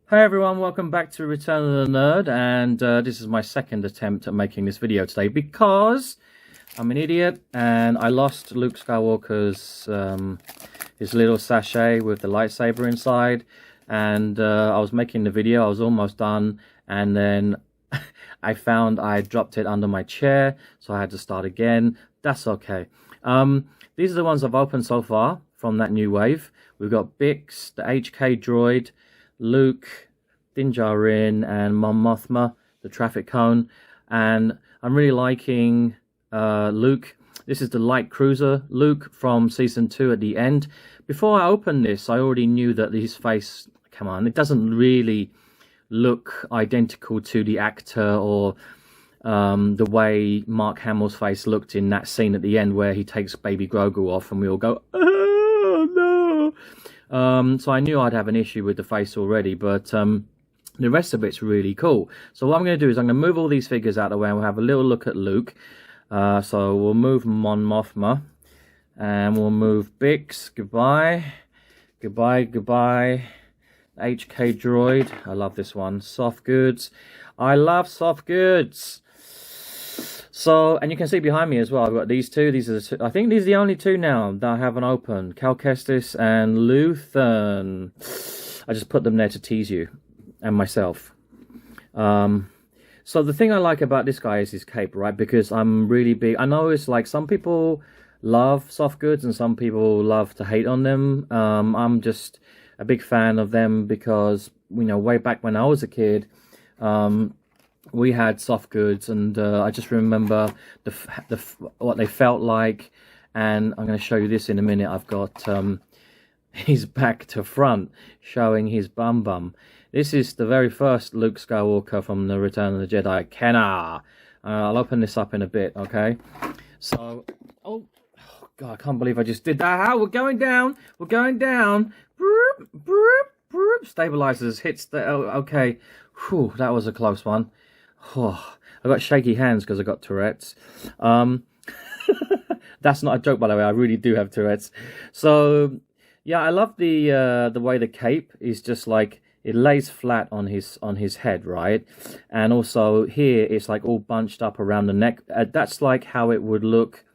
Hi everyone, welcome back to Return of the Nerd, and this is my second attempt at making this video today because I'm an idiot and I lost Luke Skywalker's his little sachet with the lightsaber inside, and I was making the video, I was almost done, and then I found I dropped it under my chair, so I had to start again. That's okay. These are the ones I've opened so far from that new wave. We've got Bix, the HK droid, Luke, Din Djarin, and Mon Mothma, the traffic cone. And I'm really liking Luke. This is the light cruiser Luke from season 2 at the end. Before I opened this, I already knew that his face, come on, it doesn't really look identical to the actor or the way Mark Hamill's face looked in that scene at the end where he takes baby Grogu off and we all go, oh no. So I knew I'd have an issue with the face already, but the rest of it's really cool. So what I'm going to do is I'm going to move all these figures out of the way and we'll have a little look at Luke. So we'll move Mon Mothma and we'll move Bix. Goodbye. Goodbye, goodbye. HK droid. I love this one. Soft goods. I love soft goods. So, and you can see behind me as well, I've got these two. These are the two, I think these are the only two now that I haven't opened. Cal Kestis and Luthen. I just put them there to tease you and myself. So the thing I like about this guy is his cape, right? Because I'm really big. I know it's like some people love soft goods and some people love to hate on them. I'm just a big fan of them because, you know, way back when I was a kid, we had soft goods, and I just remember what they felt like. And I'm going to show you this in a minute. I've got his back to front showing his bum. This is the very first Luke Skywalker from the Return of the Jedi. Kenna. I'll open this up in a bit, okay? So, oh God, I can't believe I just did that. How? We're going down. We're going down. Broop, broop, broop. Stabilizers hits the. Oh, okay. Whew, that was a close one. Oh, I got shaky hands because I got Tourette's. That's not a joke, by the way. I really do have Tourette's. So, yeah, I love the way the cape is just like it lays flat on his head, right? And also here it's like all bunched up around the neck. That's like how it would look.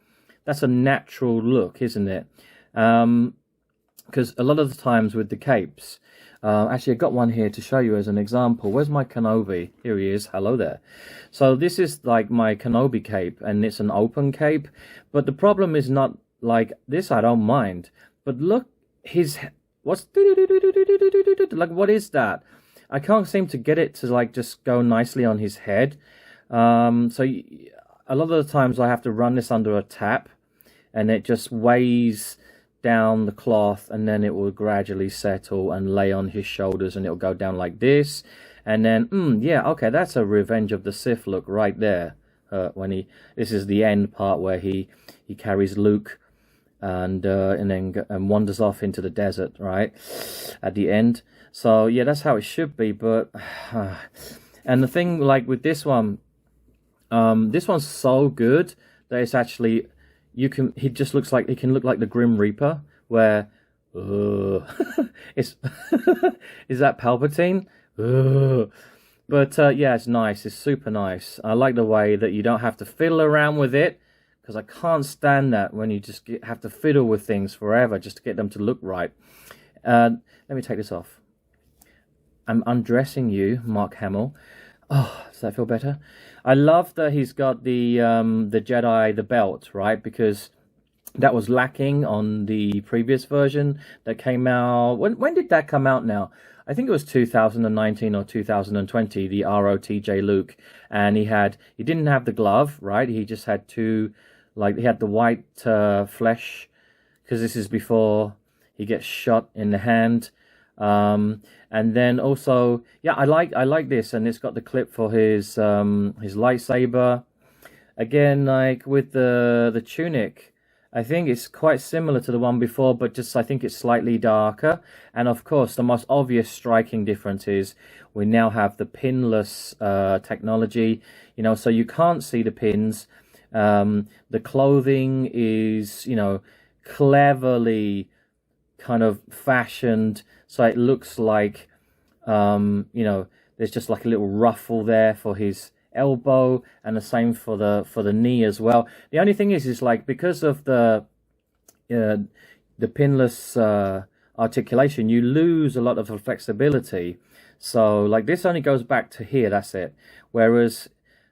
That's a natural look, isn't it? Because a lot of the times with the capes. Actually, I got one here to show you as an example. Where's my Kenobi? Here he is. Hello there. So this is like my Kenobi cape, and it's an open cape. But the problem is not like this. I don't mind. But look, what's like? What is that? I can't seem to get it to like just go nicely on his head. So a lot of the times I have to run this under a tap, and it just weighs down the cloth, and then it will gradually settle and lay on his shoulders, and it'll go down like this, and then yeah, okay, that's a Revenge of the Sith look right there. When this is the end part where he carries Luke and then wanders off into the desert, right at the end. So yeah, that's how it should be. But and the thing like with this one, this one's so good that it's actually. He just looks like he can look like the Grim Reaper, where it's is that Palpatine? But yeah, it's nice. It's super nice. I like the way that you don't have to fiddle around with it, because I can't stand that when you just have to fiddle with things forever just to get them to look right. Let me take this off. I'm undressing you, Mark Hamill. Oh, does that feel better? I love that he's got the Jedi, the belt, right? Because that was lacking on the previous version that came out. When did that come out now? I think it was 2019 or 2020, the ROTJ Luke. And he didn't have the glove, right? He just had two, like he had the white flesh, because this is before he gets shot in the hand. And then also, yeah, I like this, and it's got the clip for his lightsaber. Again, like with the tunic, I think it's quite similar to the one before, but just I think it's slightly darker. And of course, the most obvious striking difference is we now have the pinless technology. You know, so you can't see the pins. The clothing is, you know, cleverly kind of fashioned so it looks like You know, there's just like a little ruffle there for his elbow, and the same for the knee as well. The only thing is like, because of the pinless articulation, you lose a lot of the flexibility. So like, this only goes back to here, that's it. Whereas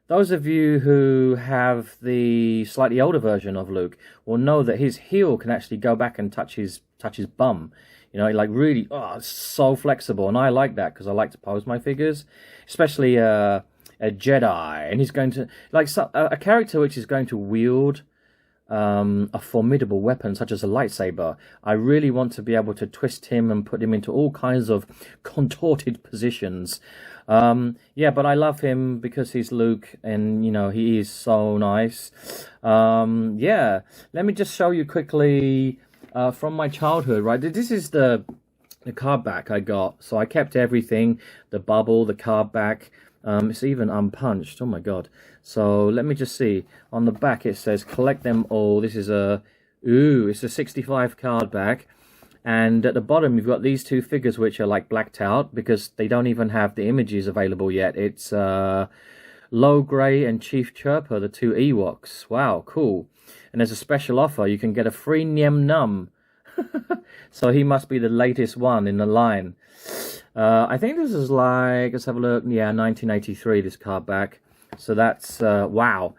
those of you who have the slightly older version of Luke will know that his heel can actually go back and touch his bum. You know, like really, oh, it's so flexible. And I like that, because I like to pose my figures, especially a Jedi. And he's going to, like, a character which is going to wield a formidable weapon such as a lightsaber. I really want to be able to twist him and put him into all kinds of contorted positions. Yeah, but I love him because he's Luke, and you know, he is so nice. Yeah, let me just show you quickly from my childhood, right? This is the card back I got. So I kept everything, the bubble, the card back. It's even unpunched. Oh my god. So let me just see. On the back it says collect them all. This is it's a 65 card back. And at the bottom you've got these two figures which are like blacked out because they don't even have the images available yet. It's Low Grey and Chief Chirper, the two Ewoks. Wow, cool. And there's a special offer. You can get a free Niem Num. So he must be the latest one in the line. I think this is like, let's have a look. Yeah, 1983, this card back. So that's, wow.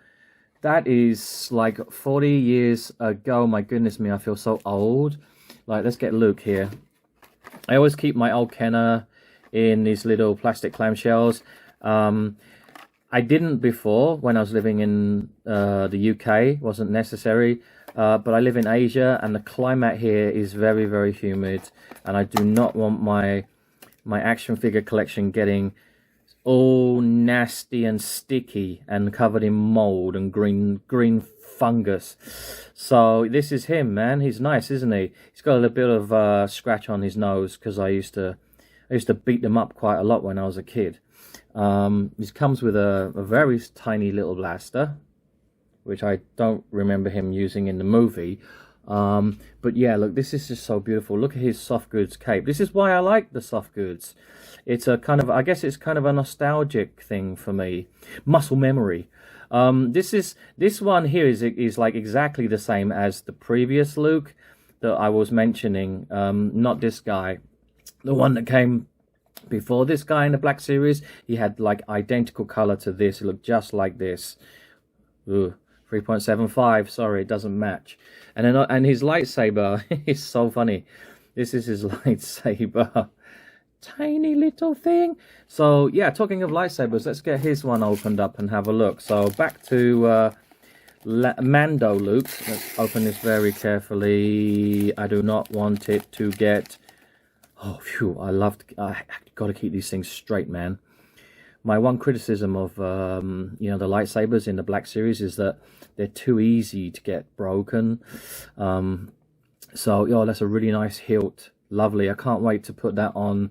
That is like 40 years ago. My goodness me, I feel so old. Like, let's get Luke here. I always keep my old Kenner in these little plastic clamshells. I didn't before, when I was living in the UK. Wasn't necessary. But I live in Asia, and the climate here is very, very humid. And I do not want my action figure collection getting all nasty and sticky and covered in mold and green fungus. So this is him, man. He's nice, isn't he? He's got a little bit of scratch on his nose because I used to beat them up quite a lot when I was a kid. He comes with a very tiny little blaster, which I don't remember him using in the movie. But yeah, look, this is just so beautiful. Look at his soft goods cape. This is why I like the soft goods. It's a kind of, I guess it's kind of a nostalgic thing for me. Muscle memory. This one here is like exactly the same as the previous Luke that I was mentioning. Not this guy. The one that came before this guy in the Black Series. He had like identical color to this. It looked just like this. Ooh. 3.75, sorry, it doesn't match. And then, and his lightsaber is so funny. This is his lightsaber. Tiny little thing. So yeah, talking of lightsabers, let's get his one opened up and have a look. So back to Mando Luke. Let's open this very carefully. I do not want it to get... Oh, phew, I gotta keep these things straight, man. My one criticism of you know, the lightsabers in the Black Series is that they're too easy to get broken. So, yeah, that's a really nice hilt. Lovely. I can't wait to put that on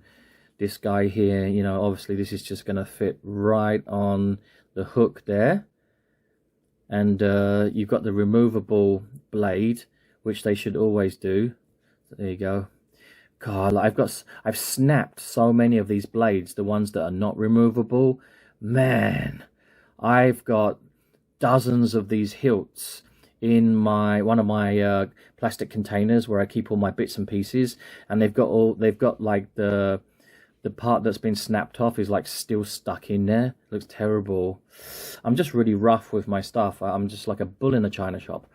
this guy here. You know, obviously this is just going to fit right on the hook there. And you've got the removable blade, which they should always do. There you go. God, I've snapped so many of these blades, the ones that are not removable. Man, I've got dozens of these hilts in one of my plastic containers where I keep all my bits and pieces, and they've got like the part that's been snapped off is like still stuck in there. It looks terrible. I'm just really rough with my stuff. I'm just like a bull in a china shop.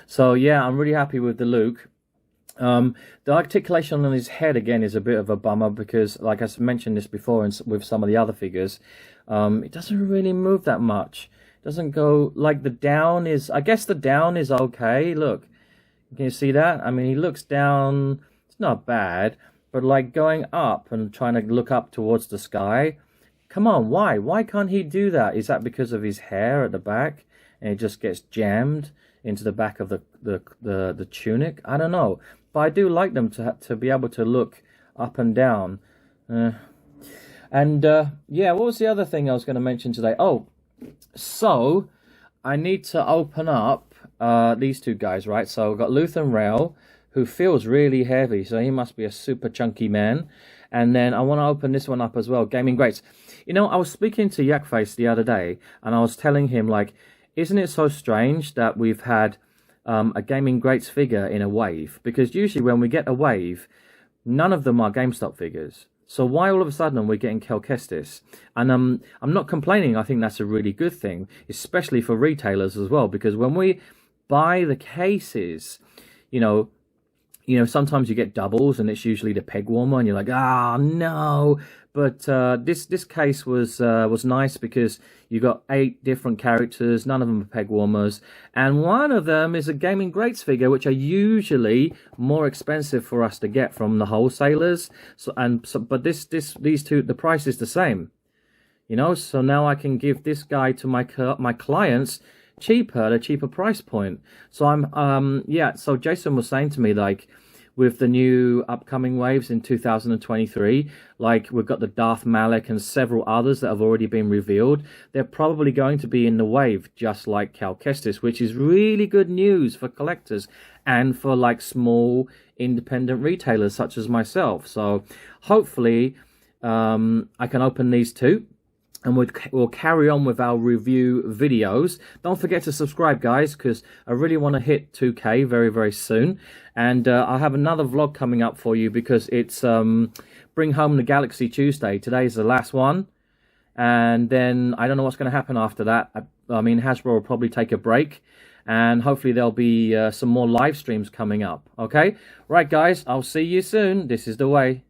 So yeah, I'm really happy with the Luke. The articulation on his head again is a bit of a bummer because, like I mentioned this before, and with some of the other figures, it doesn't really move that much. It doesn't go like the down is. I guess the down is okay. Look, can you see that? I mean, he looks down. It's not bad, but like going up and trying to look up towards the sky. Come on, why? Why can't he do that? Is that because of his hair at the back and it just gets jammed into the back of the tunic? I don't know. But I do like them to be able to look up and down. Yeah, what was the other thing I was going to mention today? Oh, so I need to open up these two guys, right? So I've got Luthen Rail, who feels really heavy, so he must be a super chunky man. And then I want to open this one up as well, Gaming Greats. You know, I was speaking to Yakface the other day, and I was telling him, like, isn't it so strange that we've had a Gaming Greats figure in a wave? Because usually when we get a wave, none of them are GameStop figures. So why all of a sudden are we getting Cal Kestis? And I'm not complaining. I think that's a really good thing, especially for retailers as well. Because when we buy the cases, you know, sometimes you get doubles, and it's usually the peg warmer, and you're like, ah, no. But this case was nice because you got 8 different characters, none of them are peg warmers, and one of them is a Gaming Greats figure, which are usually more expensive for us to get from the wholesalers. But these two, the price is the same, you know. So now I can give this guy to my clients cheaper, at a cheaper price point. So So Jason was saying to me, like, with the new upcoming waves in 2023, like we've got the Darth Malak and several others that have already been revealed, they're probably going to be in the wave just like Cal Kestis, which is really good news for collectors and for like small independent retailers such as myself. So hopefully I can open these two, and we'll carry on with our review videos. Don't forget to subscribe, guys, because I really want to hit 2K very, very soon. And I'll have another vlog coming up for you, because it's Bring Home the Galaxy Tuesday. Today's the last one. And then I don't know what's going to happen after that. I mean, Hasbro will probably take a break. And hopefully there'll be some more live streams coming up. Okay? Right, guys, I'll see you soon. This is the way.